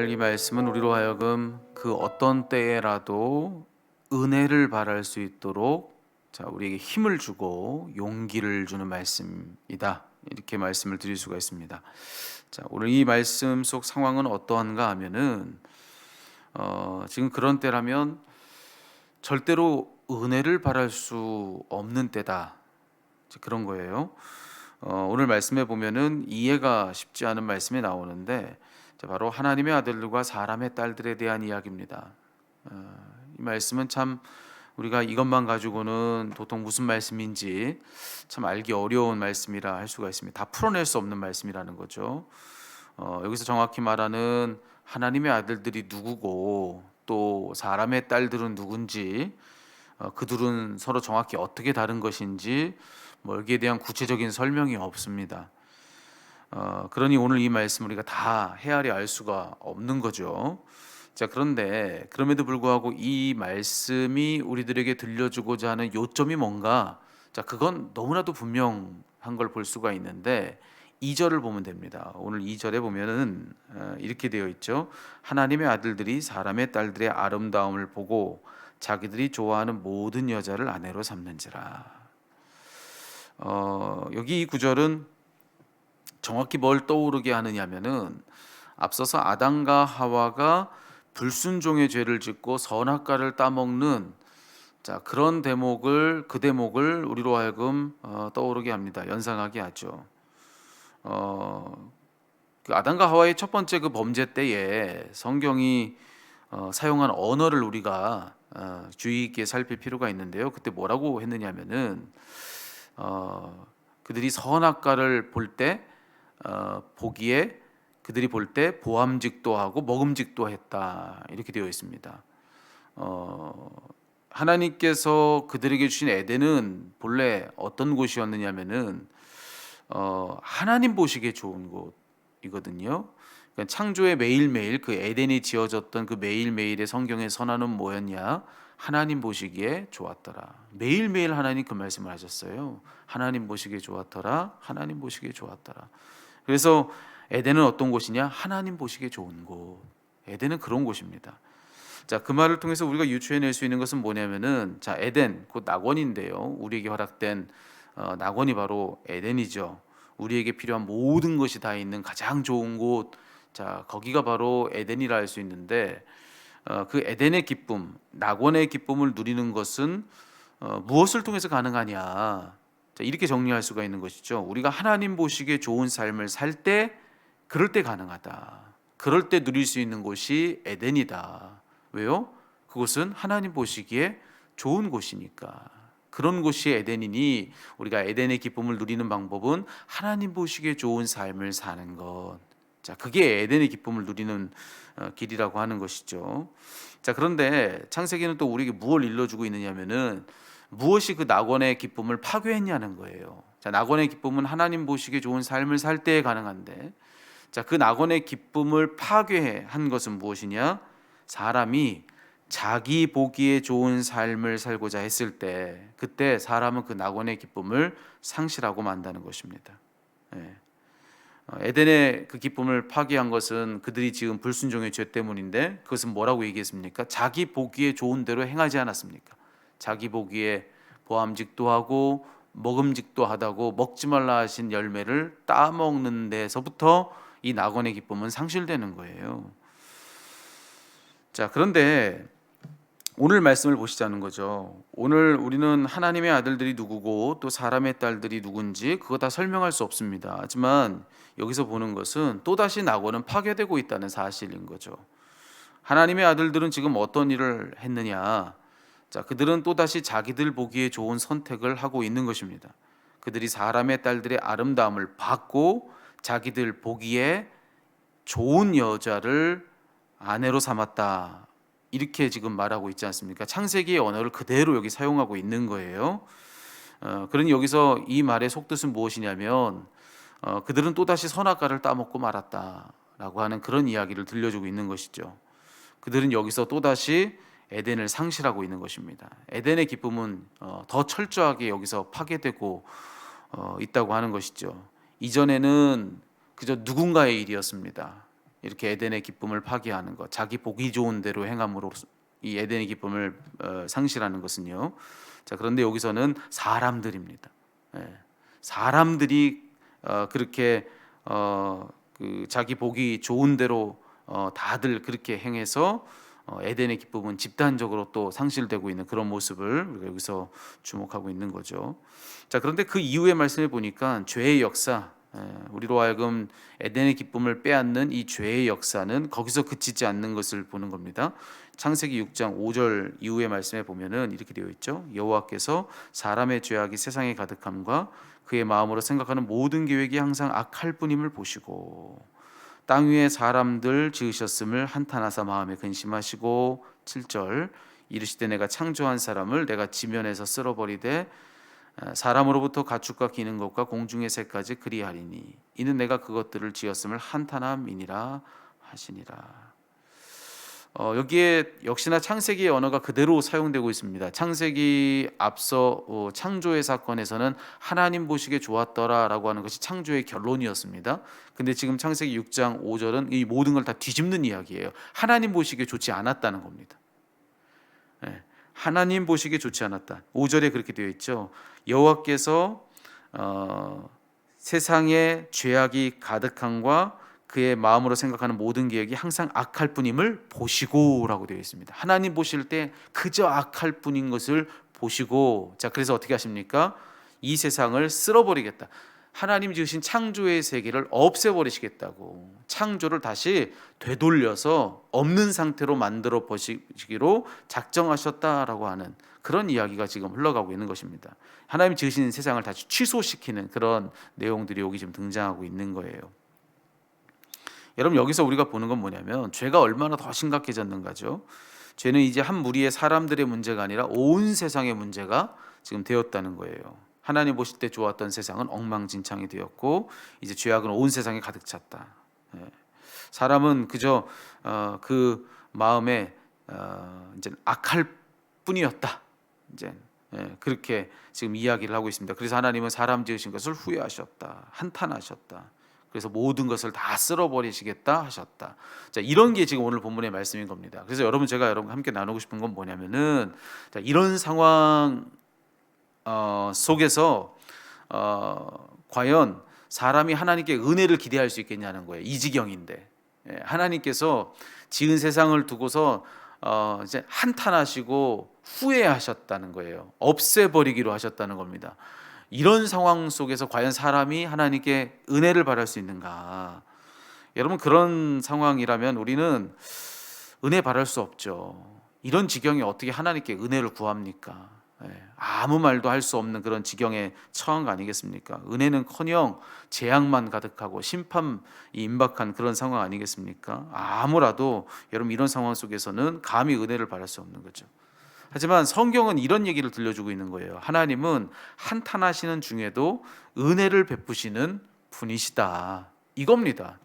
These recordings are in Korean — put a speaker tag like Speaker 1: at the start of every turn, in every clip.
Speaker 1: 이 말씀은 우리로 하여금 그 어떤 때에라도 은혜를 바랄 수 있도록 우리에게 힘을 주고 용기를 주는 말씀이다. 이렇게 말씀을 드릴 수가 있습니다. 오늘 이 말씀 속 상황은 어떠한가 하면은 지금 그런 때라면 절대로 은혜를 바랄 수 없는 때다. 그런 거예요. 오늘 말씀에 보면은 이해가 쉽지 않은 말씀이 나오는데 바로 하나님의 아들들과 사람의 딸들에 대한 이야기입니다. 이 말씀은 참 우리가 이것만 가지고는 도통 무슨 말씀인지 참 알기 어려운 말씀이라 할 수가 있습니다. 다 풀어낼 수 없는 말씀이라는 거죠. 여기서 정확히 말하는 하나님의 아들들이 누구고 또 사람의 딸들은 누군지, 그들은 서로 정확히 어떻게 다른 것인지 여기에 대한 구체적인 설명이 없습니다. 그러니 오늘 이 말씀 우리가 다 헤아려 알 수가 없는 거죠. 그런데 그럼에도 불구하고 이 말씀이 우리들에게 들려주고자 하는 요점이 뭔가, 그건 너무나도 분명한 걸 볼 수가 있는데 2절을 보면 됩니다. 오늘 2절에 보면은 이렇게 되어 있죠. 하나님의 아들들이 사람의 딸들의 아름다움을 보고 자기들이 좋아하는 모든 여자를 아내로 삼는지라. 여기 이 구절은 정확히 뭘 떠오르게 하느냐면은 앞서서 아담과 하와가 불순종의 죄를 짓고 선악과를 따먹는 그런 그 대목을 우리로 하여금 떠오르게 합니다. 연상하게 하죠. 그 아담과 하와의 첫 번째 그 범죄 때에 성경이 사용한 언어를 우리가 주의 있게 살필 필요가 있는데요. 그때 뭐라고 했느냐면은 그들이 선악과를 볼 때 보기에 그들이 볼 때 보암직도 하고 먹음직도 했다, 이렇게 되어 있습니다. 하나님께서 그들에게 주신 에덴은 본래 어떤 곳이었느냐면은 하나님 보시기에 좋은 곳이거든요. 그러니까 창조의 매일매일 그 에덴이 지어졌던 그 매일매일의 성경의 선언은 뭐였냐? 하나님 보시기에 좋았더라. 매일매일 하나님 그 말씀을 하셨어요. 하나님 보시기에 좋았더라. 하나님 보시기에 좋았더라. 그래서 에덴은 어떤 곳이냐? 하나님 보시기에 좋은 곳. 에덴은 그런 곳입니다. 그 말을 통해서 우리가 유추해낼 수 있는 것은 뭐냐면은 에덴 곧 낙원인데요. 우리에게 허락된 낙원이 바로 에덴이죠. 우리에게 필요한 모든 것이 다 있는 가장 좋은 곳. 거기가 바로 에덴이라 할 수 있는데 그 에덴의 기쁨, 낙원의 기쁨을 누리는 것은 무엇을 통해서 가능하냐? 이렇게 정리할 수가 있는 것이죠. 우리가 하나님 보시기에 좋은 삶을 살 때, 그럴 때 가능하다. 그럴 때 누릴 수 있는 곳이 에덴이다. 왜요? 그곳은 하나님 보시기에 좋은 곳이니까. 그런 곳이 에덴이니 우리가 에덴의 기쁨을 누리는 방법은 하나님 보시기에 좋은 삶을 사는 것. 그게 에덴의 기쁨을 누리는 길이라고 하는 것이죠. 그런데 창세기는 또 우리에게 무엇을 일러주고 있느냐면은 무엇이 그 낙원의 기쁨을 파괴했냐는 거예요. 낙원의 기쁨은 하나님 보시기에 좋은 삶을 살 때에 가능한데, 그 낙원의 기쁨을 파괴한 것은 무엇이냐? 사람이 자기 보기에 좋은 삶을 살고자 했을 때, 그때 사람은 그 낙원의 기쁨을 상실하고 만다는 것입니다. 에덴의 그 기쁨을 파괴한 것은 그들이 지은 불순종의 죄 때문인데, 그것은 뭐라고 얘기했습니까? 자기 보기에 좋은 대로 행하지 않았습니까? 자기 보기에 보암직도 하고 먹음직도 하다고 먹지 말라 하신 열매를 따먹는 데서부터 이 낙원의 기쁨은 상실되는 거예요. 그런데 오늘 말씀을 보시자는 거죠. 오늘 우리는 하나님의 아들들이 누구고 또 사람의 딸들이 누군지 그거 다 설명할 수 없습니다. 하지만 여기서 보는 것은 또다시 낙원은 파괴되고 있다는 사실인 거죠. 하나님의 아들들은 지금 어떤 일을 했느냐? 그들은 또다시 자기들 보기에 좋은 선택을 하고 있는 것입니다. 그들이 사람의 딸들의 아름다움을 받고 자기들 보기에 좋은 여자를 아내로 삼았다, 이렇게 지금 말하고 있지 않습니까? 창세기의 언어를 그대로 여기 사용하고 있는 거예요. 그러니 여기서 이 말의 속뜻은 무엇이냐면 그들은 또다시 선악과를 따먹고 말았다라고 하는 그런 이야기를 들려주고 있는 것이죠. 그들은 여기서 또다시 에덴을 상실하고 있는 것입니다. 에덴의 기쁨은 더 철저하게 여기서 파괴되고 있다고 하는 것이죠. 이전에는 그저 누군가의 일이었습니다. 이렇게 에덴의 기쁨을 파괴하는 것, 자기 보기 좋은 대로 행함으로 이 에덴의 기쁨을 상실하는 것은요. 자, 그런데 여기서는 사람들입니다. 예, 사람들이 그렇게 그 자기 보기 좋은 대로 다들 그렇게 행해서 에덴의 기쁨은 집단적으로 또 상실되고 있는 그런 모습을 우리가 여기서 주목하고 있는 거죠. 자, 그런데 그 이후의 말씀을 보니까 죄의 역사, 우리로 하여금 에덴의 기쁨을 빼앗는 이 죄의 역사는 거기서 그치지 않는 것을 보는 겁니다. 창세기 6장 5절 이후의 말씀에 보면은 이렇게 되어 있죠. 여호와께서 사람의 죄악이 세상에 가득함과 그의 마음으로 생각하는 모든 계획이 항상 악할 뿐임을 보시고 땅 위에 사람들 지으셨음을 한탄하사 마음에 근심하시고 7절 이르시되 내가 창조한 사람을 내가 지면에서 쓸어버리되 사람으로부터 가축과 기는 것과 공중의 새까지 그리하리니 이는 내가 그것들을 지었음을 한탄함이니라 하시니라. 여기에 역시나 창세기의 언어가 그대로 사용되고 있습니다. 창세기 앞서 창조의 사건에서는 하나님 보시기에 좋았더라라고 하는 것이 창조의 결론이었습니다. 근데 지금 창세기 6장 5절은 이 모든 걸 다 뒤집는 이야기예요. 하나님 보시기에 좋지 않았다는 겁니다. 하나님 보시기에 좋지 않았다. 5절에 그렇게 되어 있죠. 여호와께서 세상에 죄악이 가득함과 그의 마음으로 생각하는 모든 계획이 항상 악할 뿐임을 보시고라고 되어 있습니다. 하나님 보실 때 그저 악할 뿐인 것을 보시고, 자, 그래서 어떻게 하십니까? 이 세상을 쓸어버리겠다. 하나님 지으신 창조의 세계를 없애버리시겠다고, 창조를 다시 되돌려서 없는 상태로 만들어 보시기로 작정하셨다라고 하는 그런 이야기가 지금 흘러가고 있는 것입니다. 하나님 지으신 세상을 다시 취소시키는 그런 내용들이 여기 지금 등장하고 있는 거예요. 여러분, 여기서 우리가 보는 건 뭐냐면 죄가 얼마나 더 심각해졌는가죠. 죄는 이제 한 무리의 사람들의 문제가 아니라 온 세상의 문제가 지금 되었다는 거예요. 하나님 보실 때 좋았던 세상은 엉망진창이 되었고 이제 죄악은 온 세상에 가득 찼다. 사람은 그저 그 마음에 이제 악할 뿐이었다. 이제 그렇게 지금 이야기를 하고 있습니다. 그래서 하나님은 사람 지으신 것을 후회하셨다, 한탄하셨다. 그래서 모든 것을 다 쓸어버리시겠다 하셨다. 자, 이런 게 지금 오늘 본문의 말씀인 겁니다. 그래서 제가 여러분과 함께 나누고 싶은 건 뭐냐면은, 자, 이런 상황 속에서 과연 사람이 하나님께 은혜를 기대할 수 있겠냐는 거예요. 이 지경인데 하나님께서 지은 세상을 두고서 이제 한탄하시고 후회하셨다는 거예요. 없애버리기로 하셨다는 겁니다. 이런 상황 속에서 과연 사람이 하나님께 은혜를 바랄 수 있는가? 여러분, 그런 상황이라면 우리는 은혜 바랄 수 없죠. 이런 지경에 어떻게 하나님께 은혜를 구합니까? 아무 말도 할 수 없는 그런 지경에 처한 거 아니겠습니까? 은혜는커녕 재앙만 가득하고 심판이 임박한 그런 상황 아니겠습니까? 아무라도 여러분, 이런 상황 속에서는 감히 은혜를 바랄 수 없는 거죠. 하지만 성경은 이런 얘기를 들려주고 있는 거예요. 하나님은 한탄하시는 중에도 은혜를 베푸시는 분이시다, 이겁니다.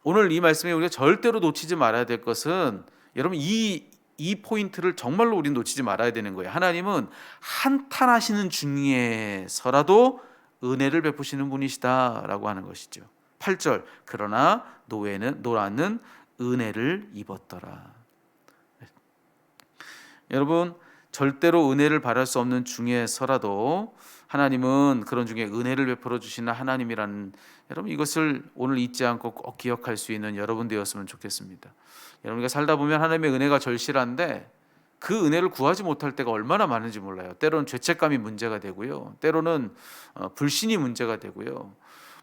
Speaker 1: 오늘 이 말씀에 우리가 절대로 놓치지 말아야 될 것은, 여러분, 이 포인트를 정말로 우리는 놓치지 말아야 되는 거예요. 하나님은 한탄하시는 중에서라도 은혜를 베푸시는 분이시다라고 하는 것이죠. 8절, 그러나 노아는 은혜를 입었더라. 여러분, 절대로 은혜를 바랄 수 없는 중에서라도 하나님은 그런 중에 은혜를 베풀어 주시는 하나님이라는, 여러분, 이것을 오늘 잊지 않고 꼭 기억할 수 있는 여러분 되었으면 좋겠습니다. 여러분과 살다 보면 하나님의 은혜가 절실한데 그 은혜를 구하지 못할 때가 얼마나 많은지 몰라요. 때로는 죄책감이 문제가 되고요, 때로는 불신이 문제가 되고요,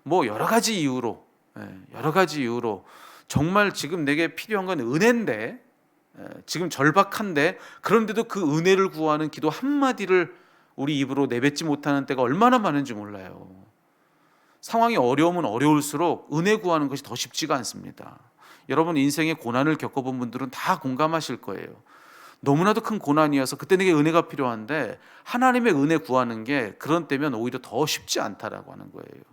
Speaker 1: 뭐 여러 가지 이유로 정말 지금 내게 필요한 건 은혜인데, 지금 절박한데, 그런데도 그 은혜를 구하는 기도 한마디를 우리 입으로 내뱉지 못하는 때가 얼마나 많은지 몰라요. 상황이 어려우면 어려울수록 은혜 구하는 것이 더 쉽지가 않습니다. 여러분, 인생의 고난을 겪어본 분들은 다 공감하실 거예요. 너무나도 큰 고난이어서 그때 내게 은혜가 필요한데 하나님의 은혜 구하는 게 그런 때면 오히려 더 쉽지 않다라고 하는 거예요.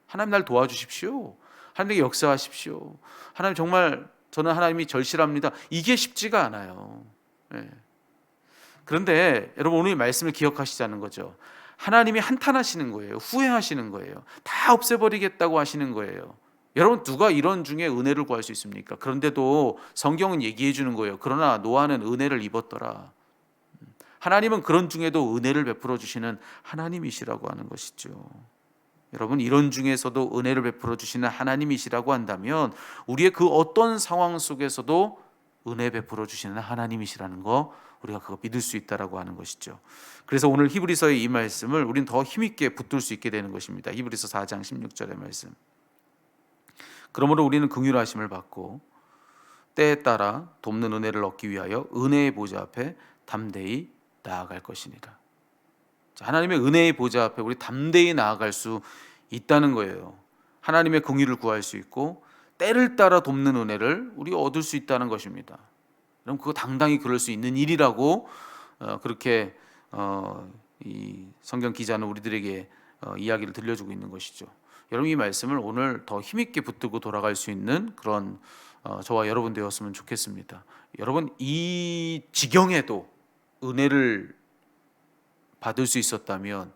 Speaker 1: 하나님, 날 도와주십시오. 하나님께 역사하십시오. 하나님, 정말 저는 하나님이 절실합니다. 이게 쉽지가 않아요. 그런데 여러분, 오늘 이 말씀을 기억하시자는 거죠. 하나님이 한탄하시는 거예요. 후회하시는 거예요. 다 없애버리겠다고 하시는 거예요. 여러분, 누가 이런 중에 은혜를 구할 수 있습니까? 그런데도 성경은 얘기해 주는 거예요. 그러나 노아는 은혜를 입었더라. 하나님은 그런 중에도 은혜를 베풀어 주시는 하나님이시라고 하는 것이죠. 여러분, 이런 중에서도 은혜를 베풀어 주시는 하나님이시라고 한다면 우리의 그 어떤 상황 속에서도 은혜 베풀어 주시는 하나님이시라는 거, 우리가 그거 믿을 수 있다라고 하는 것이죠. 그래서 오늘 히브리서의 이 말씀을 우리는 더 힘있게 붙들 수 있게 되는 것입니다. 히브리서 4장 16절의 말씀. 그러므로 우리는 긍휼하심을 받고 때에 따라 돕는 은혜를 얻기 위하여 은혜의 보좌 앞에 담대히 나아갈 것이니라. 하나님의 은혜의 보좌 앞에 우리 담대히 나아갈 수 있다는 거예요. 하나님의 긍휼을 구할 수 있고 때를 따라 돕는 은혜를 우리가 얻을 수 있다는 것입니다. 그럼 그거 당당히 그럴 수 있는 일이라고 그렇게 이 성경 기자는 우리들에게 이야기를 들려주고 있는 것이죠. 여러분, 이 말씀을 오늘 더 힘있게 붙들고 돌아갈 수 있는 그런 저와 여러분 되었으면 좋겠습니다. 여러분, 이 지경에도 은혜를 받을 수 있었다면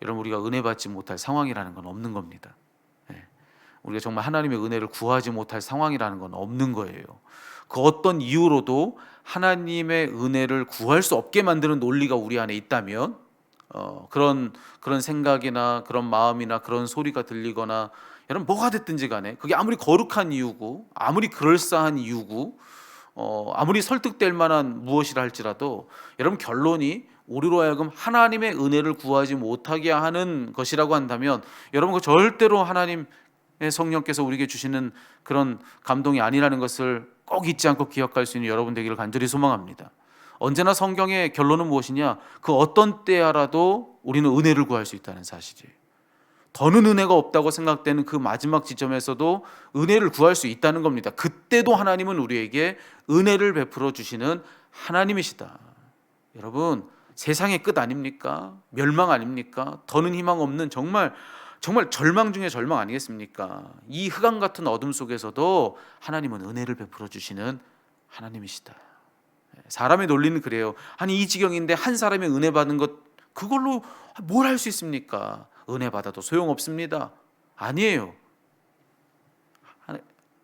Speaker 1: 여러분, 우리가 은혜 받지 못할 상황이라는 건 없는 겁니다. 우리가 정말 하나님의 은혜를 구하지 못할 상황이라는 건 없는 거예요. 그 어떤 이유로도 하나님의 은혜를 구할 수 없게 만드는 논리가 우리 안에 있다면 그런 생각이나 그런 마음이나 그런 소리가 들리거나 여러분, 뭐가 됐든지 간에 그게 아무리 거룩한 이유고 아무리 그럴싸한 이유고 아무리 설득될 만한 무엇이라 할지라도 여러분, 결론이 우리로 하여금 하나님의 은혜를 구하지 못하게 하는 것이라고 한다면 여러분, 그 절대로 하나님의 성령께서 우리에게 주시는 그런 감동이 아니라는 것을 꼭 잊지 않고 기억할 수 있는 여러분 되기를 간절히 소망합니다. 언제나 성경의 결론은 무엇이냐? 그 어떤 때야라도 우리는 은혜를 구할 수 있다는 사실이에요. 더는 은혜가 없다고 생각되는 그 마지막 지점에서도 은혜를 구할 수 있다는 겁니다. 그때도 하나님은 우리에게 은혜를 베풀어 주시는 하나님이시다. 여러분, 세상의 끝 아닙니까? 멸망 아닙니까? 더는 희망 없는 정말 절망 중에 절망 아니겠습니까? 이 흑암 같은 어둠 속에서도 하나님은 은혜를 베풀어 주시는 하나님이시다. 사람의 논리는 그래요. 아니, 이 지경인데 한 사람이 은혜 받는 것, 그걸로 뭘 할 수 있습니까? 은혜 받아도 소용없습니다. 아니에요.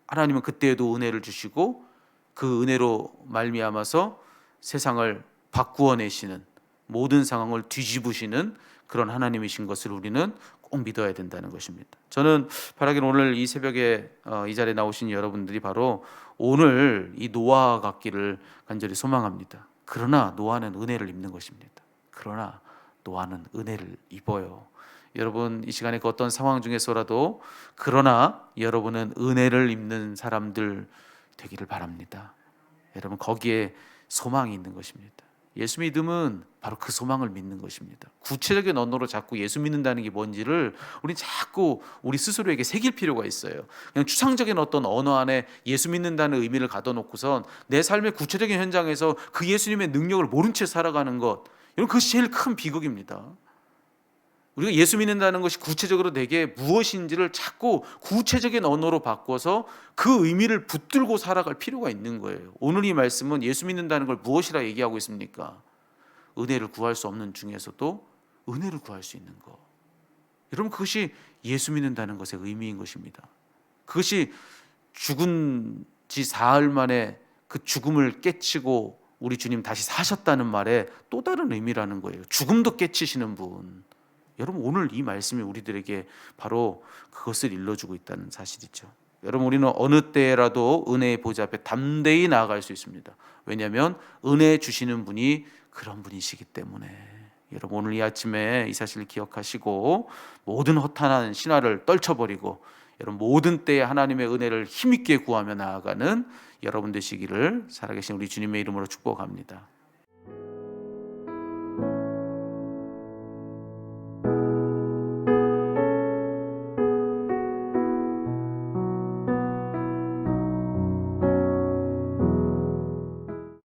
Speaker 1: 하나님은 그때에도 은혜를 주시고 그 은혜로 말미암아서 세상을 바꾸어내시는, 모든 상황을 뒤집으시는 그런 하나님이신 것을 우리는 꼭 믿어야 된다는 것입니다. 저는 바라기는 오늘 이 새벽에 이 자리에 나오신 여러분들이 바로 오늘 이 노아와 같기를 간절히 소망합니다. 그러나 노아는 은혜를 입는 것입니다. 그러나 노아는 은혜를 입어요. 여러분, 이 시간에 그 어떤 상황 중에서라도 그러나 여러분은 은혜를 입는 사람들 되기를 바랍니다. 여러분, 거기에 소망이 있는 것입니다. 예수 믿음은 바로 그 소망을 믿는 것입니다. 구체적인 언어로 자꾸 예수 믿는다는 게 뭔지를 우리 자꾸 우리 스스로에게 새길 필요가 있어요. 그냥 추상적인 어떤 언어 안에 예수 믿는다는 의미를 가둬놓고선 내 삶의 구체적인 현장에서 그 예수님의 능력을 모른 채 살아가는 것, 여러분, 그것이 제일 큰 비극입니다. 우리가 예수 믿는다는 것이 구체적으로 내게 무엇인지를 자꾸 구체적인 언어로 바꿔서 그 의미를 붙들고 살아갈 필요가 있는 거예요. 오늘 이 말씀은 예수 믿는다는 걸 무엇이라 얘기하고 있습니까? 은혜를 구할 수 없는 중에서도 은혜를 구할 수 있는 것. 여러분, 그것이 예수 믿는다는 것의 의미인 것입니다. 그것이 죽은 지 사흘 만에 그 죽음을 깨치고 우리 주님 다시 사셨다는 말에 또 다른 의미라는 거예요. 죽음도 깨치시는 분. 여러분, 오늘 이 말씀이 우리들에게 바로 그것을 일러주고 있다는 사실이죠. 여러분, 우리는 어느 때라도 은혜의 보좌 앞에 담대히 나아갈 수 있습니다. 왜냐하면 은혜 주시는 분이 그런 분이시기 때문에. 여러분, 오늘 이 아침에 이 사실을 기억하시고 모든 허탄한 신화를 떨쳐버리고 여러분, 모든 때에 하나님의 은혜를 힘있게 구하며 나아가는 여러분 되시기를 살아계신 우리 주님의 이름으로 축복합니다.